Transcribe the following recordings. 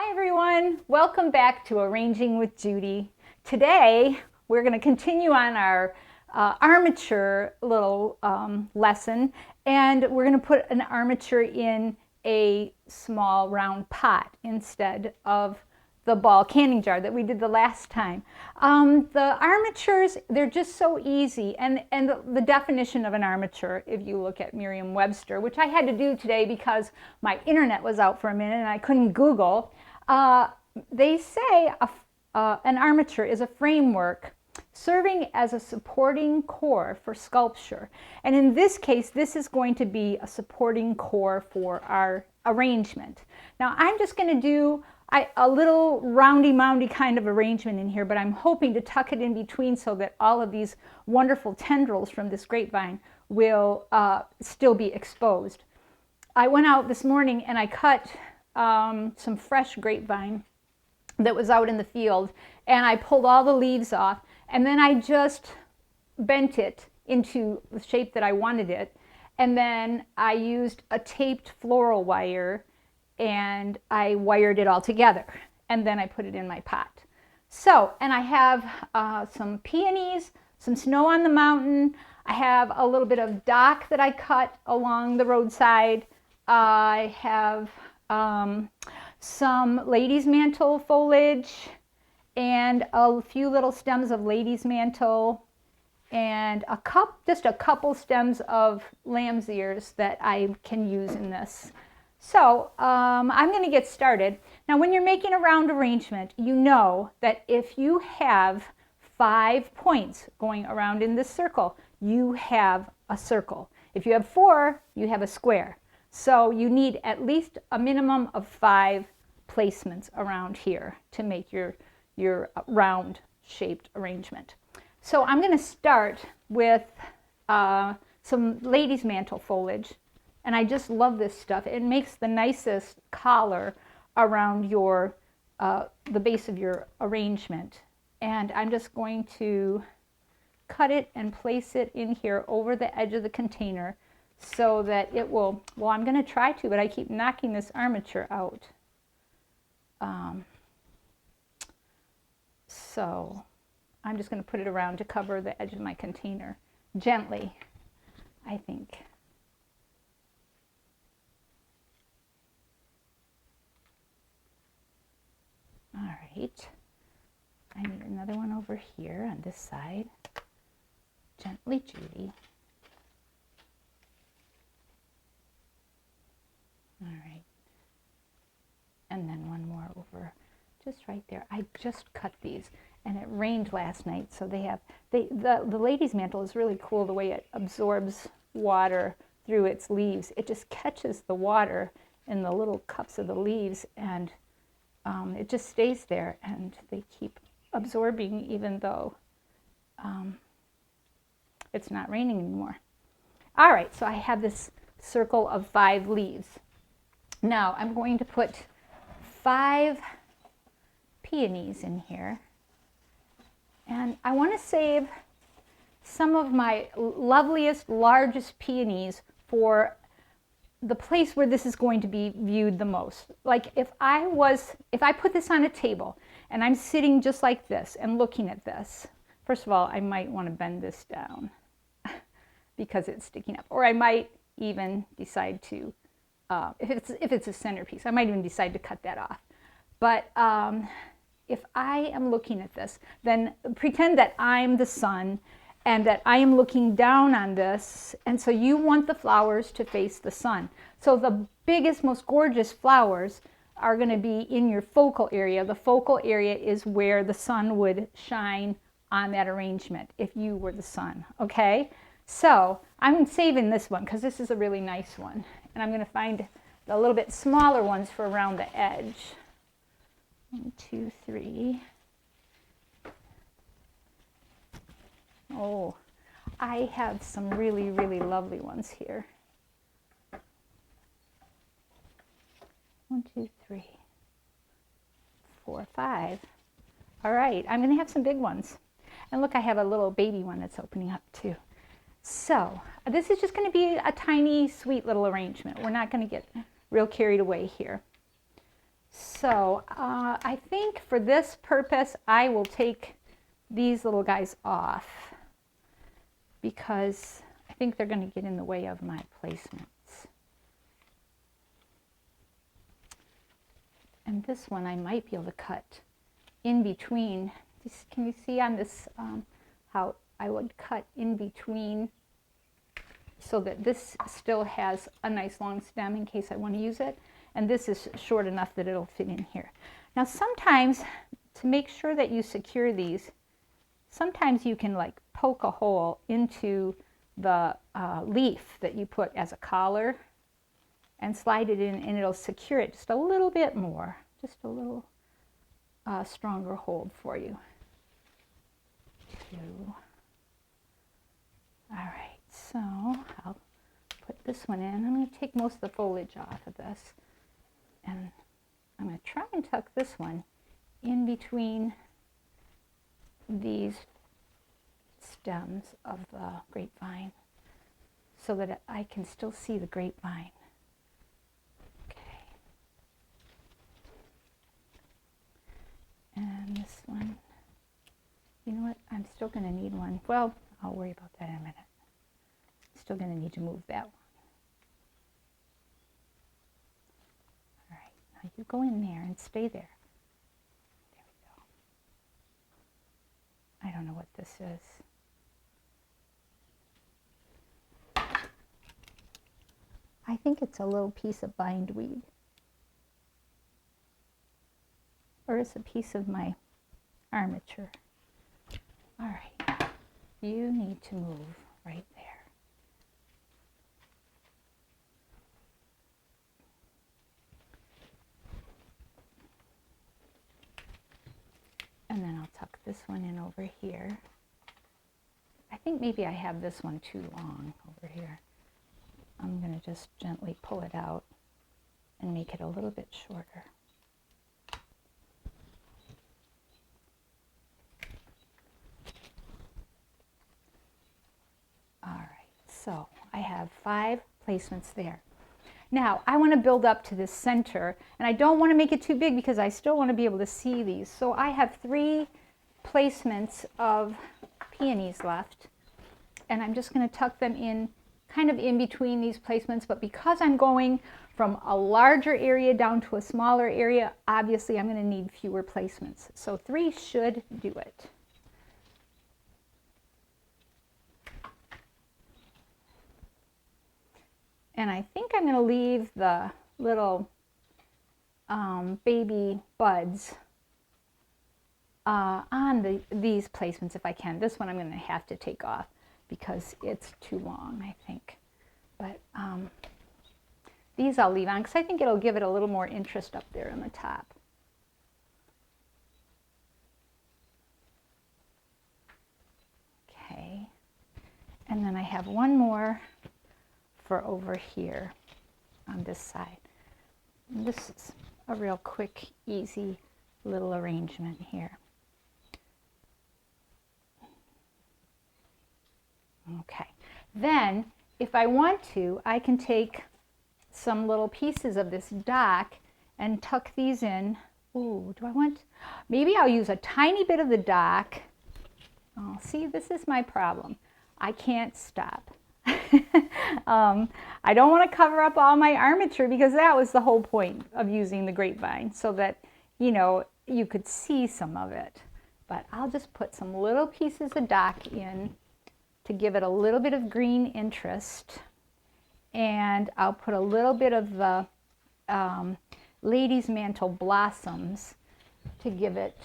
Hi everyone, welcome back to Arranging with Judy. Today we're going to continue on our armature little lesson, and we're going to put an armature in a small round pot instead of the ball canning jar that we did the last time. The armatures, they're just so easy, and the definition of an armature, if you look at Merriam-Webster, which I had to do today because my internet was out for a minute and I couldn't Google, they say an armature is a framework serving as a supporting core for sculpture. And in this case, this is going to be a supporting core for our arrangement. Now I'm just going to do a little roundy-moundy kind of arrangement in here, but I'm hoping to tuck it in between so that all of these wonderful tendrils from this grapevine will still be exposed. I went out this morning and I cut some fresh grapevine that was out in the field, and I pulled all the leaves off, and then I just bent it into the shape that I wanted it, and then I used a taped floral wire and I wired it all together, and then I put it in my pot. So, and I have some peonies, some snow on the mountain. I have a little bit of dock that I cut along the roadside. I have some lady's mantle foliage and a few little stems of lady's mantle and just a couple stems of lamb's ears that I can use in this. So I'm going to get started. Now when you're making a round arrangement, you know that if you have 5 points going around in this circle, you have a circle. If you have 4, you have a square. So you need at least a minimum of 5 placements around here to make your round shaped arrangement. So I'm going to start with some lady's mantle foliage, and I just love this stuff. It makes the nicest collar around your the base of your arrangement. And I'm just going to cut it and place it in here over the edge of the container so that it will, well, I'm going to try to, but I keep knocking this armature out. So I'm just going to put it around to cover the edge of my container gently, I think. All right. I need another one over here on this side. Gently, Judy. All right. And then one more over just right there. I just cut these, and it rained last night, so the lady's mantle is really cool the way it absorbs water through its leaves. It just catches the water in the little cups of the leaves, and it just stays there, and they keep absorbing even though it's not raining anymore. All right, so I have this circle of 5 leaves. Now I'm going to put 5 peonies in here, and I want to save some of my loveliest, largest peonies for the place where this is going to be viewed the most. Like if I put this on a table and I'm sitting just like this and looking at this, first of all, I might want to bend this down because it's sticking up, or I might even decide to if it's a centerpiece, I might even decide to cut that off. But if I am looking at this, then pretend that I'm the sun and that I am looking down on this, and so you want the flowers to face the sun. So the biggest, most gorgeous flowers are going to be in your focal area. The focal area is where the sun would shine on that arrangement if you were the sun, okay? So I'm saving this one because this is a really nice one. And I'm going to find a little bit smaller ones for around the edge. 1, 2, 3. Oh, I have some really, really lovely ones here. 1, 2, 3, 4, 5. All right, I'm going to have some big ones. And look, I have a little baby one that's opening up too. So this is just going to be a tiny, sweet little arrangement. We're not going to get real carried away here. So I think for this purpose, I will take these little guys off because I think they're going to get in the way of my placements. And this one I might be able to cut in between. Can you see on this how I would cut in between so that this still has a nice long stem in case I want to use it, and this is short enough that it'll fit in here. Now sometimes, to make sure that you secure these, sometimes you can like poke a hole into the leaf that you put as a collar and slide it in, and it'll secure it just a little bit more, just a little stronger hold for you. All right, so I'll put this one in. I'm going to take most of the foliage off of this, and I'm going to try and tuck this one in between these stems of the grapevine so that I can still see the grapevine. Okay. And this one, you know what, I'm still going to need one. Well, I'll worry about that in a minute. Still going to need to move that one. All right, now you go in there and stay there. There we go. I don't know what this is. I think it's a little piece of bindweed. Or it's a piece of my armature. All right, you need to move right there. And then I'll tuck this one in over here. I think maybe I have this one too long over here. I'm going to just gently pull it out and make it a little bit shorter. All right, so I have 5 placements there. Now I want to build up to this center, and I don't want to make it too big because I still want to be able to see these. So I have 3 placements of peonies left, and I'm just going to tuck them in kind of in between these placements. But because I'm going from a larger area down to a smaller area, obviously I'm going to need fewer placements. So 3 should do it. And I think I'm going to leave the little baby buds on these placements if I can. This one I'm going to have to take off because it's too long, I think. But these I'll leave on because I think it'll give it a little more interest up there on the top. Okay. And then I have one more for over here on this side. And this is a real quick, easy little arrangement here. Okay, then if I want to, I can take some little pieces of this dock and tuck these in. Ooh, do I want, maybe I'll use a tiny bit of the dock. Oh, see, this is my problem. I can't stop. I don't want to cover up all my armature because that was the whole point of using the grapevine, so that, you know, you could see some of it. But I'll just put some little pieces of dock in to give it a little bit of green interest. And I'll put a little bit of the lady's mantle blossoms to give it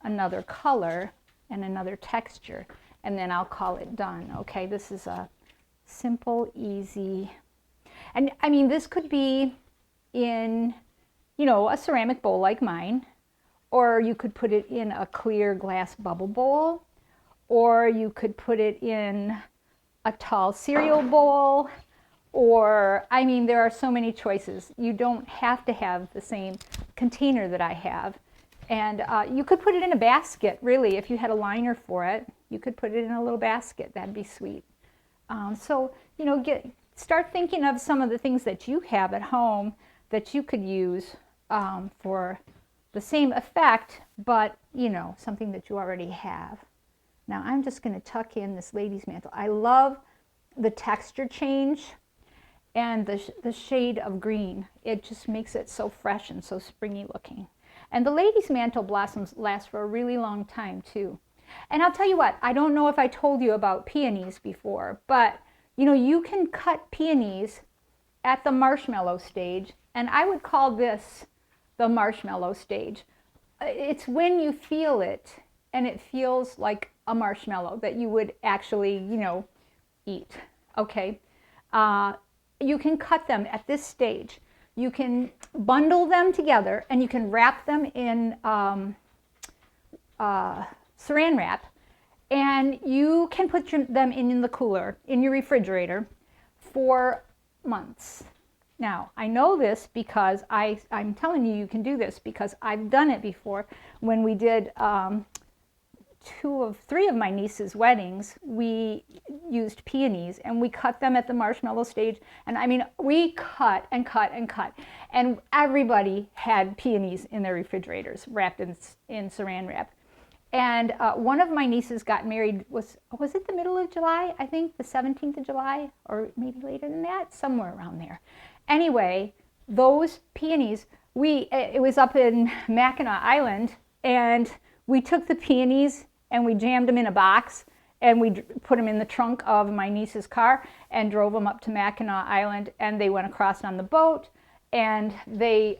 another color and another texture. And then I'll call it done. Okay, this is a simple, easy, and I mean, this could be in, you know, a ceramic bowl like mine, or you could put it in a clear glass bubble bowl, or you could put it in a tall cereal bowl, or, I mean, there are so many choices. You don't have to have the same container that I have. And you could put it in a basket, really, if you had a liner for it. You could put it in a little basket. That'd be sweet. So, you know, start thinking of some of the things that you have at home that you could use for the same effect, but you know, something that you already have. Now I'm just going to tuck in this lady's mantle. I love the texture change and the shade of green. It just makes it so fresh and so springy looking. And the lady's mantle blossoms last for a really long time too. And I'll tell you what, I don't know if I told you about peonies before, but you know, you can cut peonies at the marshmallow stage, and I would call this the marshmallow stage. It's when you feel it and it feels like a marshmallow that you would actually, you know, eat. Okay. You can cut them at this stage. You can bundle them together and you can wrap them in saran wrap, and you can put them in the cooler, in your refrigerator for months. Now, I know this because I'm telling you, you can do this because I've done it before. When we did 3 of my niece's weddings, we used peonies and we cut them at the marshmallow stage. And I mean, we cut and cut and cut. And everybody had peonies in their refrigerators wrapped in saran wrap. And one of my nieces got married, was it the middle of July? I think the 17th of July, or maybe later than that, somewhere around there. Anyway, those peonies, it was up in Mackinac Island, and we took the peonies and we jammed them in a box and we put them in the trunk of my niece's car and drove them up to Mackinac Island, and they went across on the boat, and they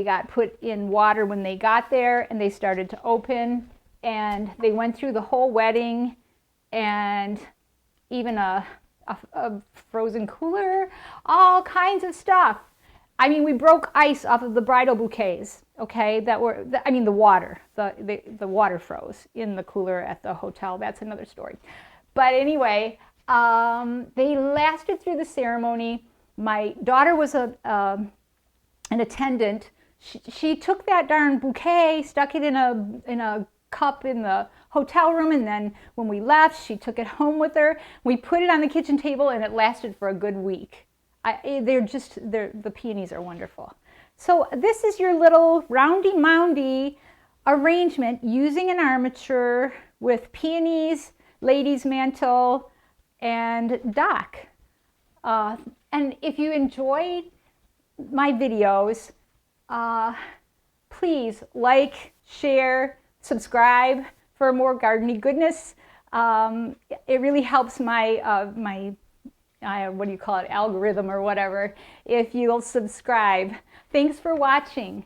got put in water when they got there, and they started to open, and they went through the whole wedding, and even a frozen cooler, all kinds of stuff. I mean, we broke ice off of the bridal bouquets, okay, the water, the water froze in the cooler at the hotel. That's another story. But anyway, they lasted through the ceremony. My daughter was an attendant. She took that darn bouquet, stuck it in a cup in the hotel room, and then when we left, she took it home with her. We put it on the kitchen table, and it lasted for a good week. The peonies are wonderful. So this is your little roundy-moundy arrangement using an armature with peonies, lady's mantle, and dock. And if you enjoyed my videos, please like, share, subscribe for more gardening goodness. It really helps my what do you call it, algorithm or whatever, if you'll subscribe. Thanks for watching.